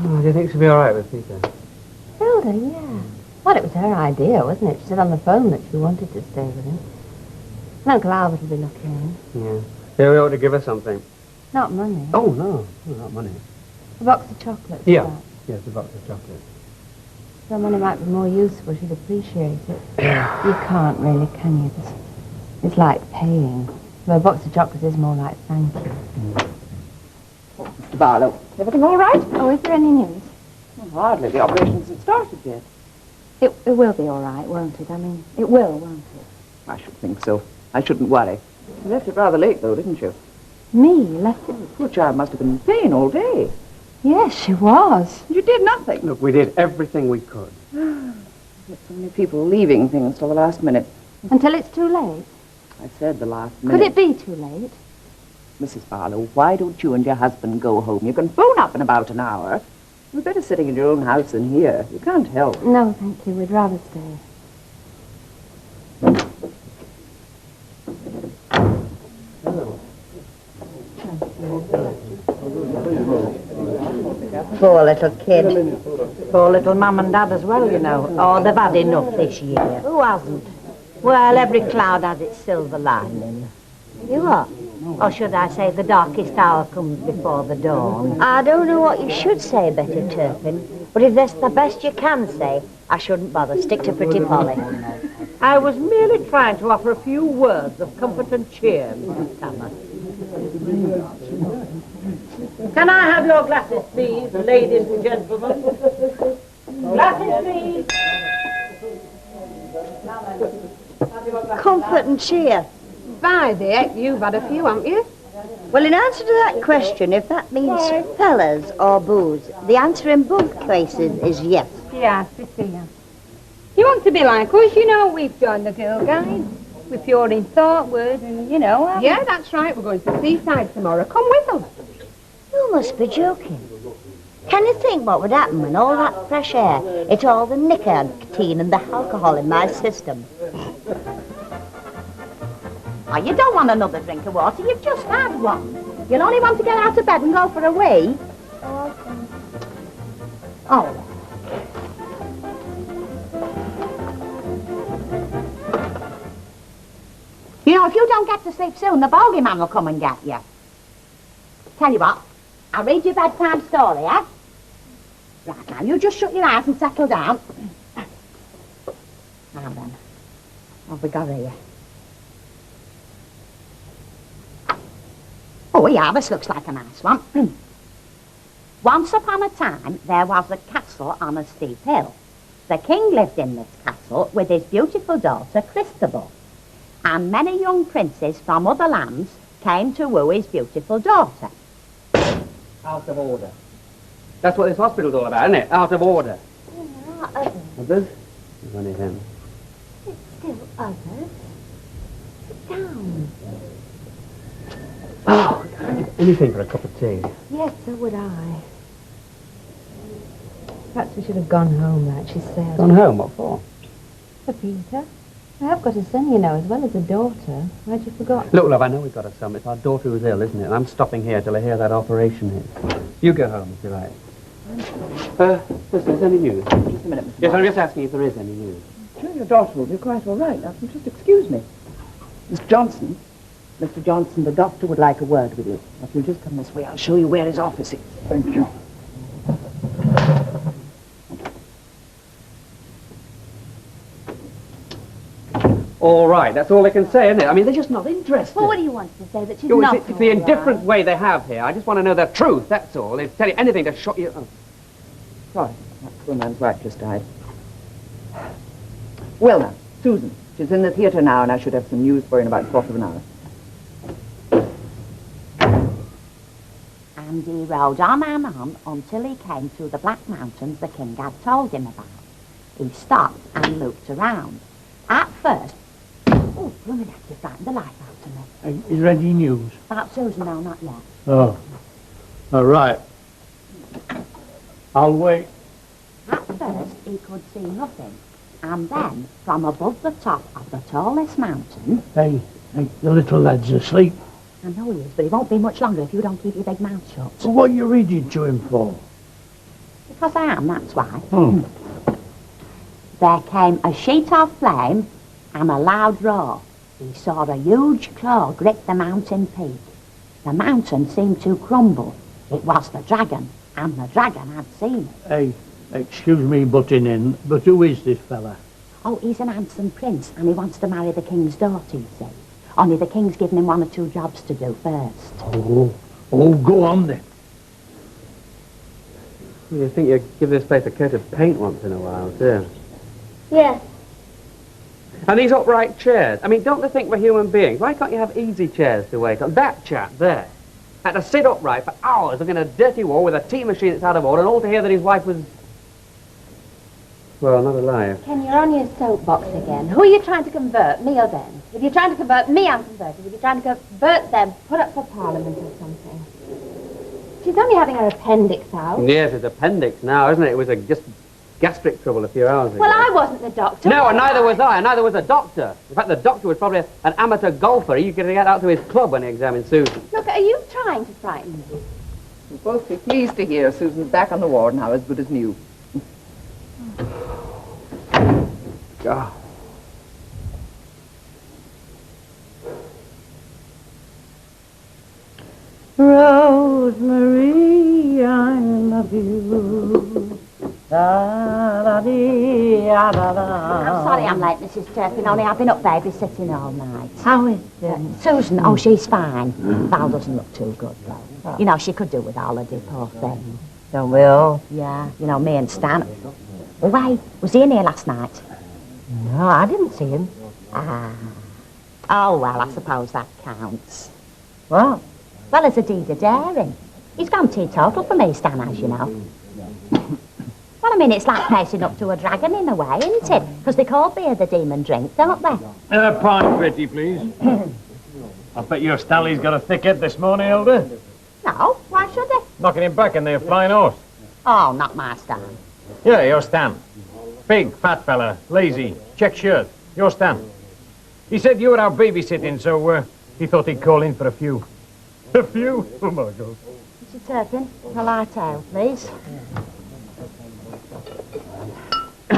Oh, do you think she'll be all right with Peter? Hilda, yeah. Well, it was her idea, wasn't it? She said on the phone that she wanted to stay with him. And Uncle Albert will be looking in. Yeah. They ought to give her something. Not money. Oh, no. Not money. A box of chocolates. Yeah. Yes, a box of chocolates. Some money might be more useful. She'd appreciate it. Yeah. You can't really, can you? It's like paying. Well, a box of chocolates is more like thank you. Mr. Barlow, everything all right? Oh, is there any news? Well, hardly. The operation hasn't started yet. It will be all right, won't it? I mean, it will, won't it? I should think so. I shouldn't worry. You left it rather late, though, didn't you? Me? Left it? The poor child must have been in pain all day. Yes, she was. You did nothing. Look, we did everything we could. There's so many people leaving things till the last minute. Until it's too late? I said the last minute. Could it be too late? Mrs. Barlow, why don't you and your husband go home? You can phone up in about an hour. You're better sitting in your own house than here. You can't help. No, thank you. We'd rather stay. Poor little kid. Poor little mum and dad as well, you know. Oh, they've had enough this year. Who hasn't? Well, every cloud has its silver lining. You what? Or should I say the darkest hour comes before the dawn? I don't know what you should say, Betty Turpin, but if that's the best you can say, I shouldn't bother. Stick to Pretty Polly. I was merely trying to offer a few words of comfort and cheer, Mrs. Tanner. Can I have your glasses, please, ladies and gentlemen? Glasses, please. Comfort and cheer. By the heck, you've had a few, haven't you? Well, in answer to that question, if that means fellas or booze, the answer in both cases is yes. Yes, we see you. You want to be like us, you know, we've joined the Girl Guide. We're pure in thought, word, and, you know... Yeah, that's right, we're going to the seaside tomorrow. Come with us. You must be joking. Can you think what would happen when all that fresh air hit all the nicotine and the alcohol in my system? Oh, you don't want another drink of water. You've just had one. You'll only want to get out of bed and go for a wee. Oh. You know, if you don't get to sleep soon, the bogeyman will come and get you. Tell you what, I'll read you a bedtime story, eh? Right, now, you just shut your eyes and settle down. Now then, what have we got here? Oh, yeah, this looks like a nice one. Once upon a time, there was a castle on a steep hill. The king lived in this castle with his beautiful daughter, Christabel. And many young princes from other lands came to woo his beautiful daughter. Out of order. That's what this hospital's all about, isn't it? Out of order. Others? There's only him. It's still others. Sit down. Oh, anything for a cup of tea. Yes, so would I. Perhaps we should have gone home, like she said. Gone home? What for? For Peter. I have got a son, you know, as well as a daughter. Why'd you forget? Look, love, I know we've got a son. It's our daughter who's ill, isn't it? And I'm stopping here till I hear that operation is. You go home, if you like. Listen, is there any news? Just a minute, Mr. Yes, I'm just asking if there is any news. Sure, your daughter will be quite all right. Now, just excuse me. Mr. Johnson, the doctor would like a word with you. If you'll just come this way, I'll show you where his office is. Thank you. All right, that's all they can say, isn't it? I mean, they're just not interested. Well, what do you want to say? That she's It's not the indifferent way they have here. I just want to know the truth, that's all. They'll tell you anything to shock you. Oh. Sorry, that poor man's wife just died. Well now, Susan, she's in the theatre now, and I should have some news for you in about a quarter of an hour. And he rode on and on until he came to the Black Mountains the king had told him about. He stopped and looked around. At first, oh, blooming heck, you frightened the life out of me. Is there any news? About Susan, no, not yet. Oh. All right. I'll wait. At first, he could see nothing. And then, from above the top of the tallest mountain... Hey, the little lad's asleep. I know he is, but he won't be much longer if you don't keep your big mouth shut. So what are you reading to him for? Because I am, that's why. There came a sheet of flame and a loud roar. He saw a huge claw grip the mountain peak. The mountain seemed to crumble. It was the dragon, and the dragon had seen it. Hey, excuse me butting in, but who is this fella? Oh, he's an handsome prince, and he wants to marry the king's daughter, you see. Only the king's given him 1 or 2 jobs to do first. Oh, go on then. You think you'd give this place a coat of paint once in a while, too? Yes. And these upright chairs. I mean, don't they think we're human beings? Why can't you have easy chairs to wait on? That chap there had to sit upright for hours looking at a dirty wall with a tea machine that's out of order, and all to hear that his wife was... well, not alive. Ken, you're on your soapbox again. Who are you trying to convert, me or them? If you're trying to convert me, I'm converted. If you're trying to convert them, put up for Parliament or something. She's only having her appendix out. Yes, it's appendix now, isn't it? It was just gastric trouble a few hours ago. Well, I wasn't the doctor. No, and neither was I, and neither was the doctor. In fact, the doctor was probably an amateur golfer. He could get out to his club when he examined Susan. Look, are you trying to frighten me? You'll both be pleased to hear Susan's back on the ward now, as good as new. God. Rosemary, I love you. I'm sorry I'm late, Mrs. Turpin, only I've been up babysitting all night. How is Susan, oh, she's fine. Val doesn't look too good, though. You know, she could do with holiday, poor thing. Don't we all? Yeah, you know, me and Stan. Oh, wait, was he in here last night? No, I didn't see him. Ah. Oh, well, I suppose that counts. What? Well, it's a deed of daring. He's gone teetotal for me, Stan, as you know. Well, I mean, it's like pacing up to a dragon in a way, isn't it? Because they call beer the demon drink, don't they? Pint, Betty, please. I bet your Stanley's got a thick head this morning, Elder. No, why should they? Knocking him back in their flying horse. Oh, not my Stan. Yeah, your Stan. Big, fat fella, lazy, check shirt. Your Stan. He said you were out babysitting, so he thought he'd call in for a few. A few? Oh, my God. Mr. Turpin, a light ale, please. I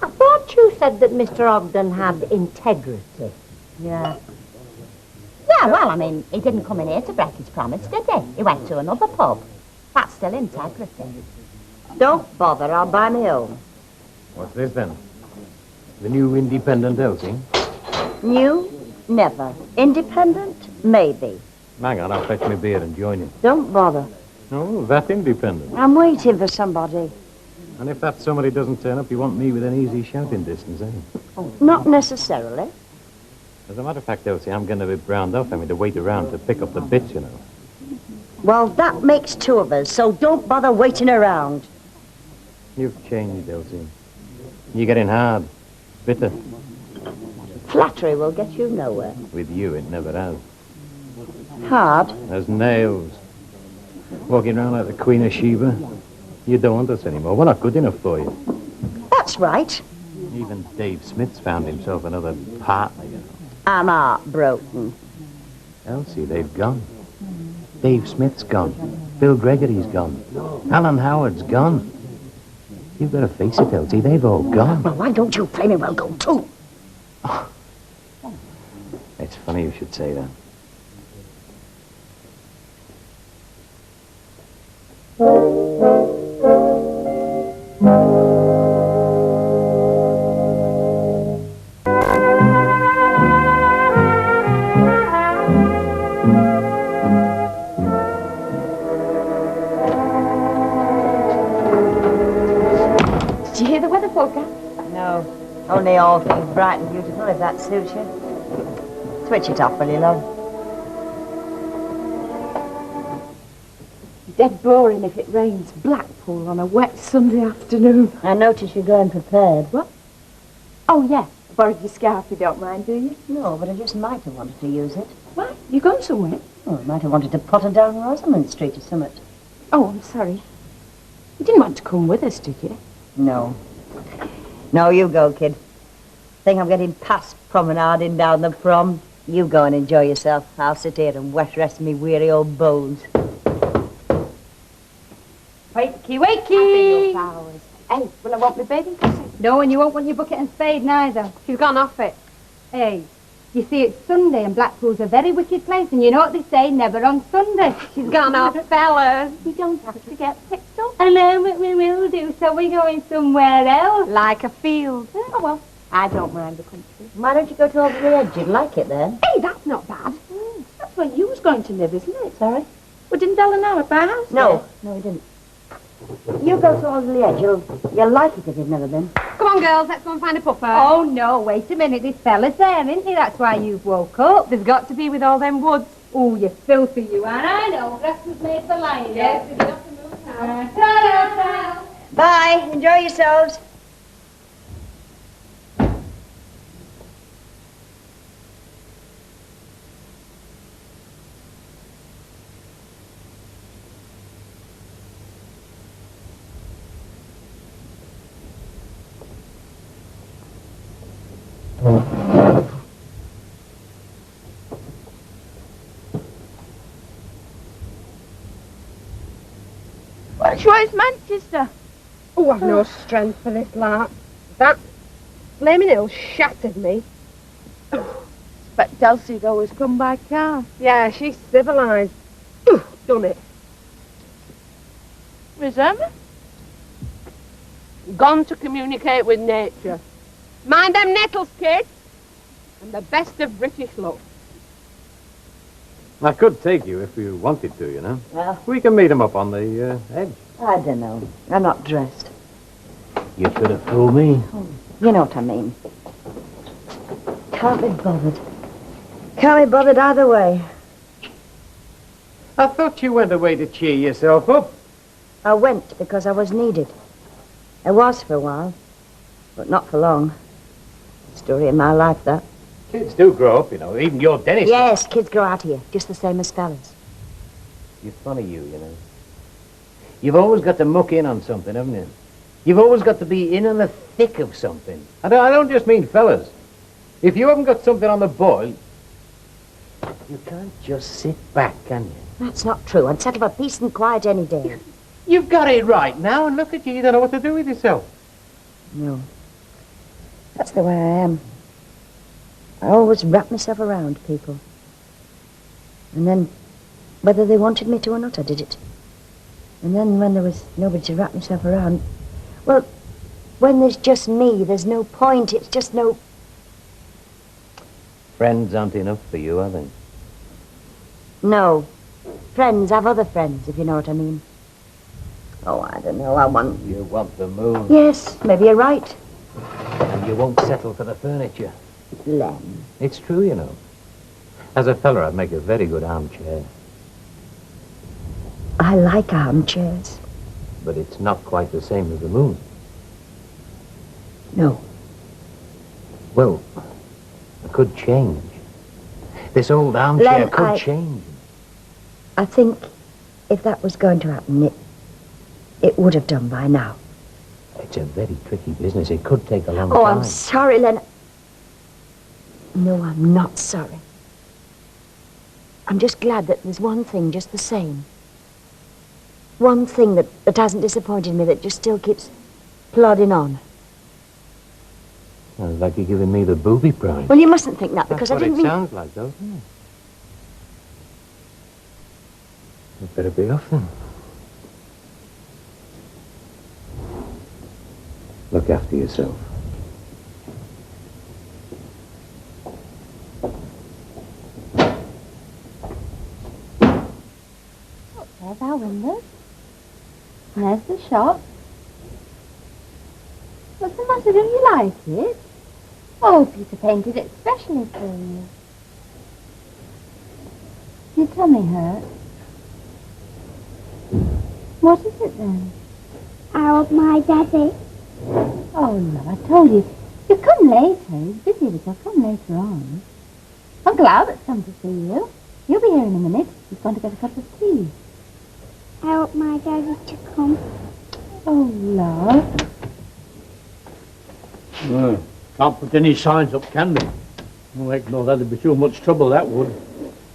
thought you said that Mr. Ogden had integrity. Yeah. Yeah, well, I mean, he didn't come in here to break his promise, did he? He went to another pub. That's still integrity. Don't bother, I'll buy my own. What's this, then? The new independent Elsie? New? Never. Independent? Maybe. Hang on, I'll fetch me beer and join you. Don't bother. Oh, that independent. I'm waiting for somebody. And if that somebody doesn't turn up, you want me within easy shouting distance, eh? Not necessarily. As a matter of fact, Elsie, I'm going to be browned off having to wait around to pick up the bits, you know. Well, that makes 2 of us, so don't bother waiting around. You've changed, Elsie. You're getting hard. Bitter. Flattery will get you nowhere. With you, it never has. Hard? As nails. Walking around like the Queen of Sheba. You don't want us anymore. We're not good enough for you. That's right. Even Dave Smith's found himself another partner, you know. I'm heartbroken. Elsie, they've gone. Dave Smith's gone. Bill Gregory's gone. Alan Howard's gone. You've got to face it, Elsie. They've all gone. Well, why don't you flaming well go too? It's funny you should say that. Did you hear the weather forecast? No. Only all things bright and beautiful, if that suits you. Switch it off, will you, love? Dead boring if it rains Blackpool on a wet Sunday afternoon. I notice you're going prepared. What? Oh, yeah. I borrowed your scarf, you don't mind, do you? No, but I just might have wanted to use it. What? You gone somewhere? Oh, I might have wanted to potter down Rosamond Street or something. Oh, I'm sorry. You didn't want to come with us, did you? No. No, you go, kid. Think I'm getting past promenading down the prom? You go and enjoy yourself. I'll sit here and wet rest me weary old bones. Wakey, wakey! Hey, will I want my bathing clothes? No, and you won't want your bucket and spade neither. She's gone off it. Hey, you see, it's Sunday and Blackpool's a very wicked place, and you know what they say, never on Sunday. She's gone off, fellas. We don't have to get picked up. I know, but we will do, so we're going somewhere else. Like a field. Oh, well, I don't mind the country. Why don't you go to over the edge? You'd like it there. Hey, that's not bad. That's where you was going to live, isn't it? Sorry? Well, didn't Ella know about our house? No, we didn't. You go to over the edge. You'll like it if you've never been. Come on, girls, let's go and find a pupper. Oh, no, wait a minute. This fella's there, isn't he? That's why you've woke up. There's got to be with all them woods. Oh, you're filthy, you are. I know. Grass was made for lying. Yes, we've got to move now. Ta-da. Bye. Enjoy yourselves. Which way's Manchester? Oh, I've no strength for this lark. That flaming hill shattered me. Expect Elsie'd always come by car. Yeah, she's civilised. Done it. Miss Emma? Gone to communicate with nature. Mind them nettles, kid. And the best of British luck. I could take you if you wanted to, you know. Well, We can meet him up on the edge. I don't know. I'm not dressed. You could have fooled me. You know what I mean. Can't be bothered. Can't be bothered either way. I thought you went away to cheer yourself up. I went because I was needed. I was for a while, but not for long. Story of my life, that. Kids do grow up, you know. Even your dentist. Yes, kids grow out here, just the same as fellas. You're funny, you know. You've always got to muck in on something, haven't you? You've always got to be in the thick of something. I don't just mean fellas. If you haven't got something on the boil, you can't just sit back, can you? That's not true. I'd settle for peace and quiet any day. You've got it right now, and look at you. You don't know what to do with yourself. No. That's the way I am. I always wrap myself around people. And then, whether they wanted me to or not, I did it. And then when there was nobody to wrap myself around, well, when there's just me, there's no point. It's just no... Friends aren't enough for you, are they? No. Friends have other friends, if you know what I mean. Oh, I don't know. I want... You want the moon. Yes, maybe you're right. And you won't settle for the furniture. Len. It's true, you know. As a fella, I'd make a very good armchair. I like armchairs. But it's not quite the same as the moon. No. Well, it could change. This old armchair Len, could change. I think if that was going to happen, it would have done by now. It's a very tricky business. It could take a long Oh, time. I'm sorry, Len. No, I'm not sorry. I'm just glad that there's one thing just the same. One thing that hasn't disappointed me, that just still keeps plodding on. Sounds like you're giving me the booby prize. Well, you mustn't think that, because That's I didn't what it mean... sounds like, doesn't it? You'd better be off then. Look after yourself. There's our windows. And there's the shop. What's the matter? Don't you like it? Oh, Peter painted it specially for you. Your tummy hurt? What is it then? I want my daddy. Oh, no, I told you. You'll come later. He's busy, but he'll come later on. Uncle Albert's come to see you. He'll be here in a minute. He's going to get a cup of tea. I want my daddy to come. Oh, love. Can't put any signs up, can we? Oh, heck no, that'd be too much trouble, that would.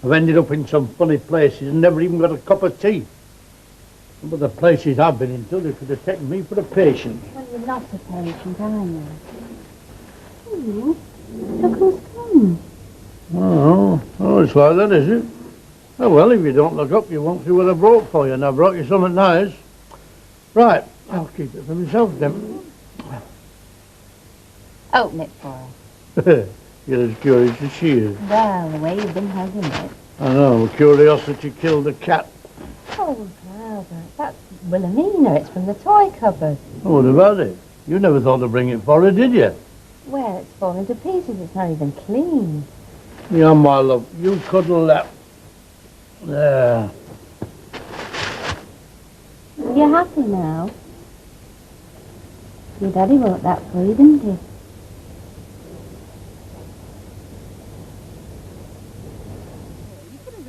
I've ended up in some funny places and never even got a cup of tea. But the places I've been into, they could have taken me for a patient. Well, you're not a patient, are you? Oh, look who's come. Oh, it's like that, is it? Oh, well, if you don't look up, you won't see what I brought for you, and I brought you something nice. Right, I'll keep it for myself, then. Open it for us. You're as curious as she is. Well, the way you've been hugging it. I know, curiosity killed the cat. Oh, Albert, that's Wilhelmina. It's from the toy cupboard. Oh, what about it? You never thought to bring it for her, did you? Well, it's fallen to pieces. It's not even clean. Yeah, my love, you cuddle that. There. You're happy now? Your daddy wrote that for you, didn't he?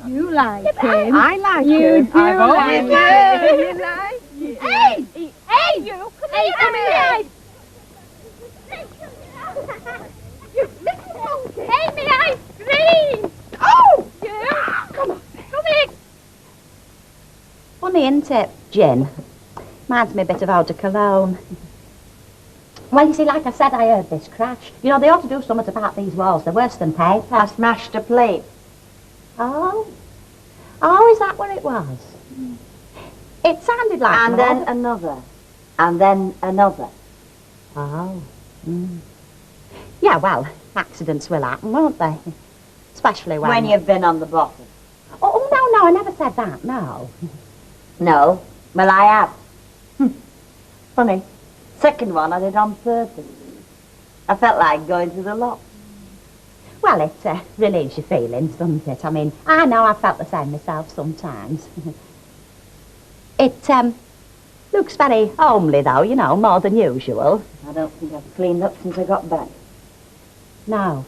You like him. I like You him. do I've always like liked him. him. You like him. Hey! Hey, you! Come here! You little monkey! Hey, me ice cream! Oh! You! Come on. Come here! Funny, isn't it, Jim? Reminds me a bit of eau de cologne. Well, you see, like I said, I heard this crash. You know, they ought to do something about these walls. They're worse than paper. I smashed a plate. Oh? Oh, is that what it was? It sounded like... And then another. And then another. Oh. Yeah, well, accidents will happen, won't they? Especially When you've been on the bottom. Oh, no, I never said that, no. No. Well, I have. Funny. Second one I did on purpose. I felt like going to the lot. Well, it relieves your feelings, doesn't it? I mean, I know I've felt the same myself sometimes. It looks very homely, though, you know, more than usual. I don't think I've cleaned up since I got back. No.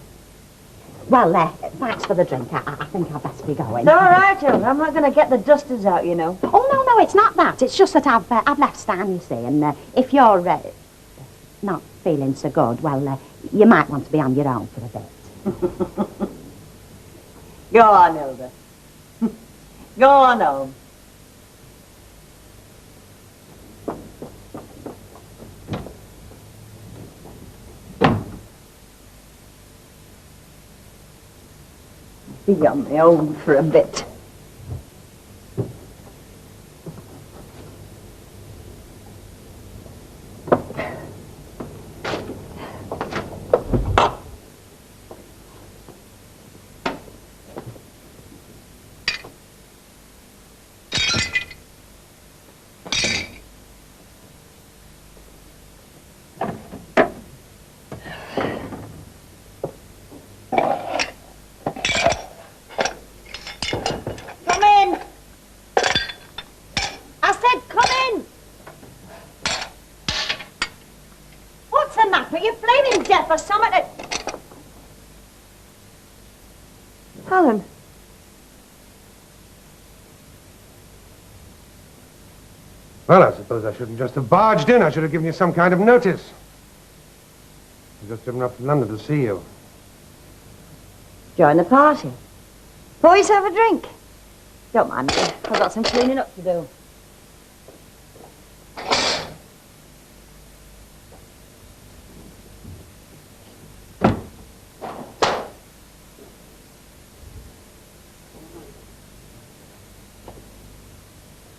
Well, thanks for the drink. I think I'd best be going. It's all right, Joe. I'm not going to get the dusters out, you know. Oh, no, it's not that. It's just that I've left Stan, you see, and if you're not feeling so good, well, you might want to be on your own for a bit. Go on, Hilda. Go on home. Be on my own for a bit. For something to... Helen. Well, I suppose I shouldn't just have barged in. I should have given you some kind of notice. I've just driven up from London to see you. Join the party. Boys, have a drink. Don't mind me. I've got some cleaning up to do.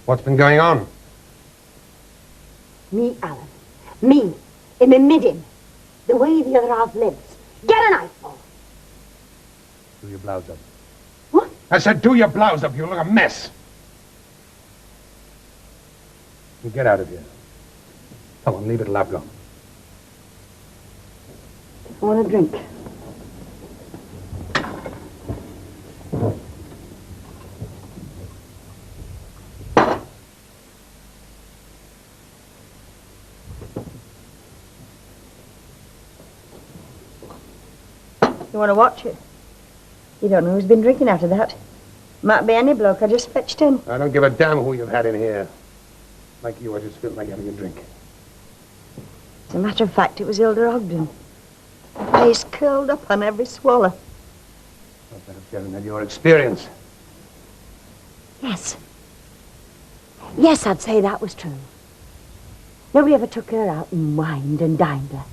What's been going on? Me, Alan. Me, in my midden. The way the other half lives. Get a knife for. Do your blouse up. What? I said do your blouse up. You look a mess. You get out of here. Come on, leave it till I've gone. I want a drink. You want to watch it? You don't know who's been drinking after that. Might be any bloke I just fetched in. I don't give a damn who you've had in here. Like you, I just feel like having a drink. As a matter of fact, it was Hilda Ogden. Her face curled up on every swallow. Not better sharing than your experience. Yes. Yes, I'd say that was true. Nobody ever took her out and wined and dined her.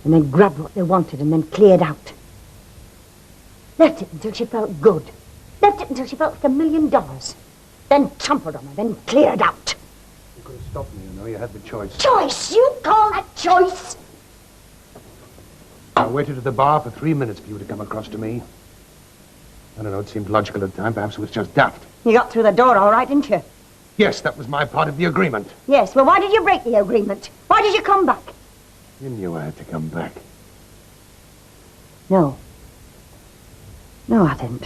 And then grabbed what they wanted and then cleared out. Left it until she felt good. Left it until she felt like $1 million. Then trampled on her, then cleared out. You could have stopped me, you know. You had the choice. Choice? You call that choice? I waited at the bar for 3 minutes for you to come across to me. I don't know, it seemed logical at the time. Perhaps it was just daft. You got through the door all right, didn't you? Yes, that was my part of the agreement. Yes, well, why did you break the agreement? Why did you come back? You knew I had to come back. No. No, I didn't.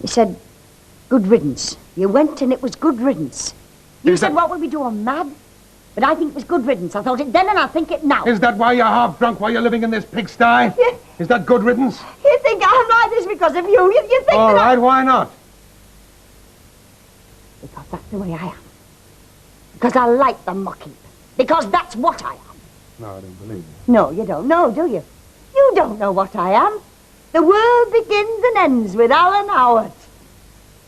You said, good riddance. You went and it was good riddance. You said, what would we do, I'm mad? But I think it was good riddance. I thought it then and I think it now. Is that why you're half drunk while you're living in this pigsty? Yeah. Is that good riddance? You think I'm like this because of you? You think All that right, why not? Because that's the way I am. Because I like the mucking. Because that's what I am. No, I don't believe you. No, you don't know, do you? You don't know what I am. The world begins and ends with Alan Howard.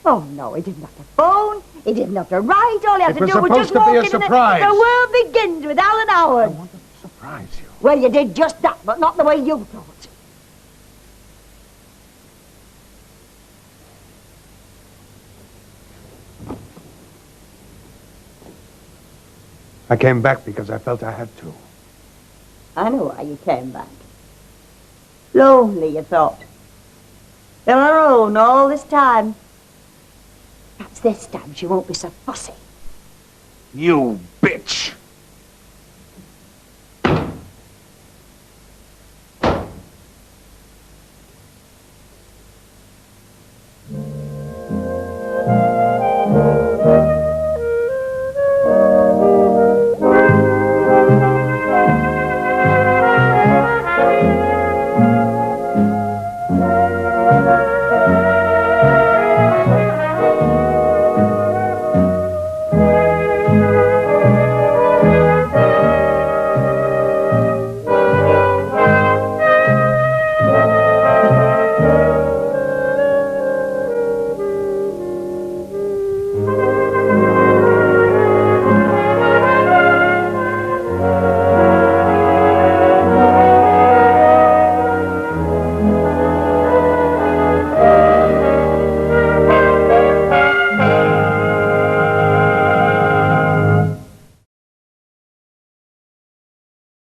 Oh, no, he didn't have to phone. He didn't have to write. All he had to do was just walk in. It was supposed to be a surprise. The world begins with Alan Howard. I wanted to surprise you. Well, you did just that, but not the way you thought. I came back because I felt I had to. I know why you came back. Lonely, you thought. Been on her own all this time. Perhaps this time she won't be so fussy. You